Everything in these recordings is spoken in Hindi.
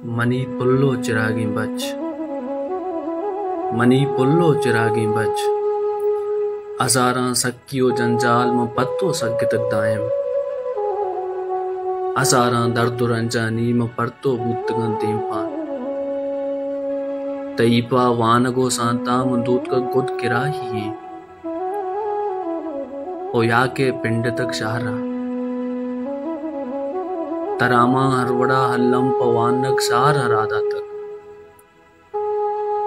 मनी पुल्लो चिरागी बच, मनी पुल्लो चिरागी बच। हज़ारां सक्कियो जंजाल में पत्तो सग तक दायम। हज़ारां दर्दो रंजानी में परतो बूतगन दीपान। तईपा वानगो सांता मंदूत का गुद किराही। ओ याके पिंड तक शहरा। तरामा हरवड़ा हल्लम पवानक सार हरादा तक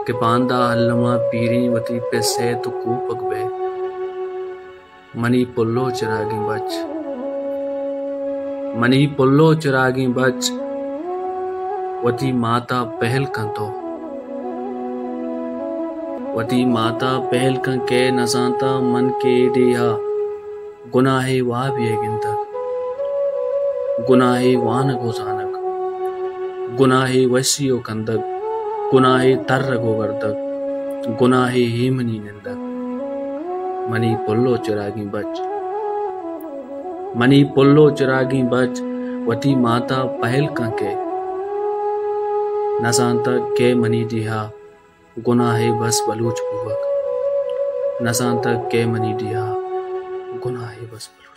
के पांदा हल्लमा पीरी वती पे से तो कूपक बे। मनी पुल्लो चिरागी बच, मनी पुल्लो चिरागी बच। वती माता पहल कंतो, वती माता पहल कं के नसांता मन के दिया गुनाहे वाह भी गिनतक। गुनाहे वान गोजानक, गुनाहे वसियो कंदक, गुनाहे तर्र गोवर्दक, गुनाहे हेमनी निंदक। मनी पुल्लो चिरागी बच, मनी पुल्लो चिरागी बच। वती माता पहल कंके नसांता के मनी दिहा गुनाहे बस बलूच बुवक। नसांता के मनी दिहा गुनाहे बस बलूच।